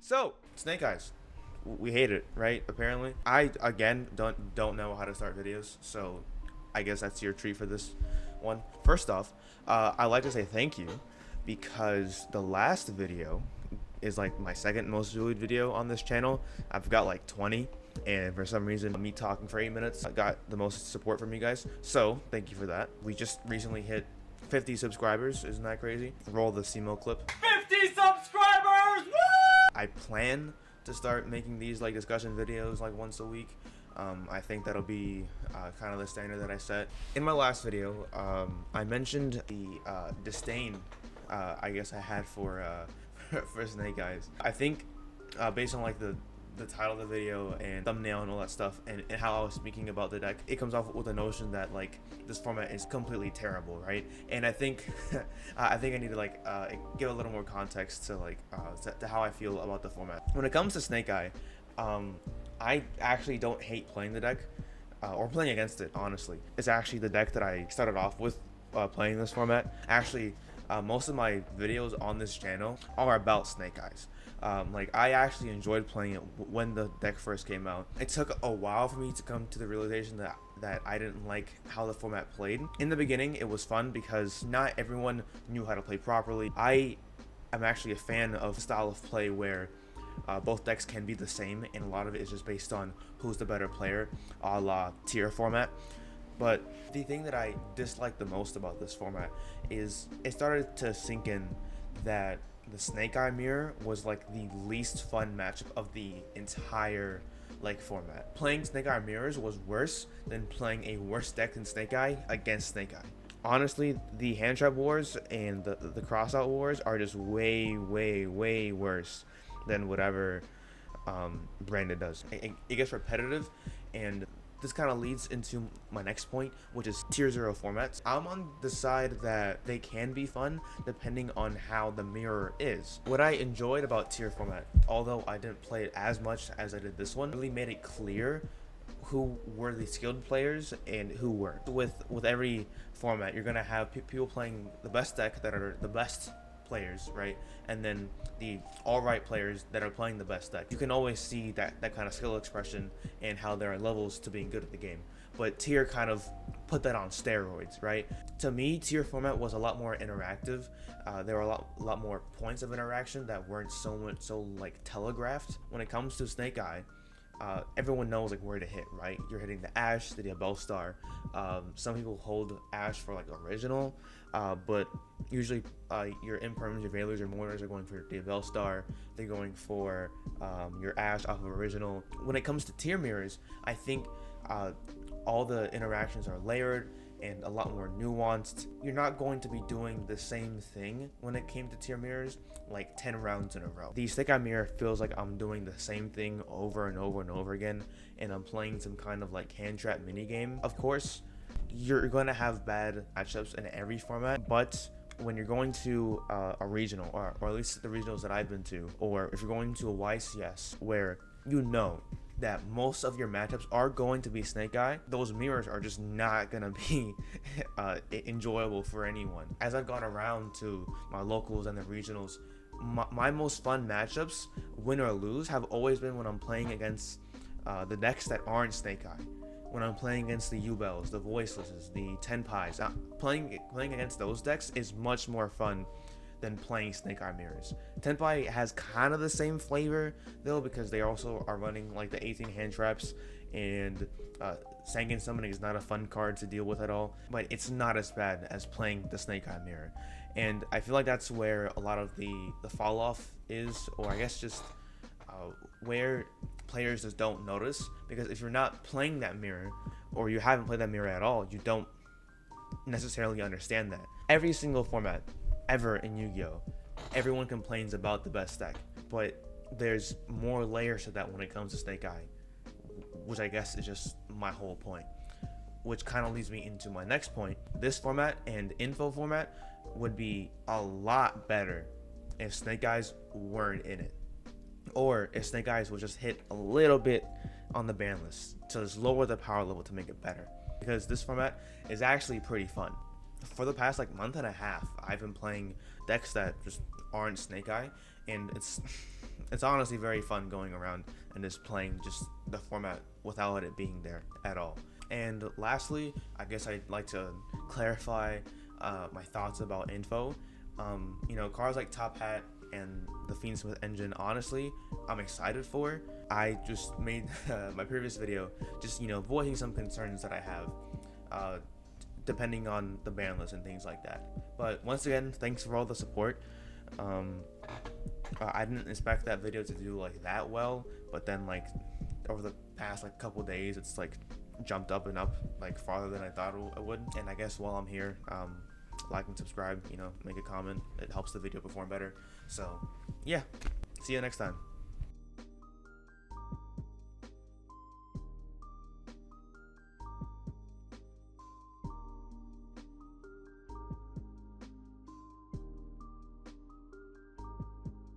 So, Snake Eyes. We hate it, right? Apparently. I, again, don't know how to start videos, so I guess that's your treat for this one. First off, I'd like to say thank you because the last video is like my second most viewed video on this channel. I've got like 20, and for some reason me talking for 8 minutes I got the most support from you guys, so thank you for that. We just recently hit 50 subscribers. Isn't that crazy? Roll the CMO clip. 50 subscribers! Woo! I plan to start making these like discussion videos like once a week. I think that'll be kind of the standard that I set. In my last video, I mentioned the disdain I guess I had for for Snake Eyes. I think based on like the title of the video and thumbnail and all that stuff, and how I was speaking about the deck, it comes off with the notion that like this format is completely terrible, right? And I think I need to like give a little more context to like to how I feel about the format. When it comes to Snake Eye, I actually don't hate playing the deck or playing against it, honestly. It's actually the deck that I started off with playing this format. Actually, most of my videos on this channel are about Snake Eyes. Like, I actually enjoyed playing it when the deck first came out. It took a while for me to come to the realization that I didn't like how the format played. In the beginning, it was fun because not everyone knew how to play properly. I am actually a fan of the style of play where both decks can be the same, and a lot of it is just based on who's the better player, a la tier format. But the thing that I dislike the most about this format is it started to sink in that the Snake Eye mirror was like the least fun matchup of the entire like format. Playing Snake Eye mirrors was worse than playing a worse deck than Snake Eye against Snake Eye. Honestly, the hand trap wars and the crossout wars are just way worse than whatever Brandon does. It gets repetitive, and this kind of leads into my next point, which is tier 0 formats. I'm on the side that they can be fun depending on how the mirror is. What I enjoyed about tier format, although I didn't play it as much as I did this one, really made it clear who were the skilled players and who weren't. With every format, you're gonna have people playing the best deck that are the best players, right? And then the alright players that are playing the best deck. You can always see that kind of skill expression and how there are levels to being good at the game. But tier kind of put that on steroids, right? To me, tier format was a lot more interactive. There were a lot more points of interaction that weren't so like telegraphed. When it comes to Snake Eye, everyone knows like where to hit, right? You're hitting the Ash, the Diabell Star. Some people hold Ash for like original, but usually your imperms, your Veilers, your Mourners are going for your Diabell Star. They're going for your Ash off of original. When it comes to tier mirrors, I think all the interactions are layered and a lot more nuanced. You're not going to be doing the same thing when it came to tier mirrors like 10 rounds in a row. The Snake Eye mirror feels like I'm doing the same thing over and over again, and I'm playing some kind of like hand trap mini game. Of course, you're going to have bad matchups in every format, but when you're going to a regional, or at least the regionals that I've been to, or if you're going to a YCS where you know that most of your matchups are going to be Snake Eye, those mirrors are just not gonna be enjoyable for anyone. As I've gone around to my locals and the regionals, my most fun matchups, win or lose, have always been when I'm playing against the decks that aren't Snake Eye. When I'm playing against the U-Bells, the Voicelesses, the Tenpais, playing against those decks is much more fun than playing Snake Eye mirrors. Tenpai has kind of the same flavor though, because they also are running like the 18 hand traps, and Sanguine Summoning is not a fun card to deal with at all, but it's not as bad as playing the Snake Eye mirror. And I feel like that's where a lot of the fall off is, or I guess just where players just don't notice, because if you're not playing that mirror, or you haven't played that mirror at all, you don't necessarily understand that. Every single format ever in Yu-Gi-Oh, everyone complains about the best deck, but there's more layers to that when it comes to Snake Eye, which I guess is just my whole point, which kind of leads me into my next point. This format and info format would be a lot better if Snake Eyes weren't in it, or if Snake Eyes would just hit a little bit on the ban list to just lower the power level to make it better, because this format is actually pretty fun. For the past like month and a half, I've been playing decks that just aren't Snake Eye, and it's it's honestly very fun going around and just playing just the format without it being there at all. And lastly, I guess I'd like to clarify my thoughts about info. You know, cars like Top Hat and the Fiendsmith engine, honestly, I'm excited for. I just made my previous video just, you know, voicing some concerns that I have depending on the ban list and things like that. But once again, thanks for all the support. I didn't expect that video to do like that well, but then like over the past like couple days, it's like jumped up and up like farther than I thought it would. And I guess while I'm here, like and subscribe, you know, make a comment. It helps the video perform better. So yeah, see you next time.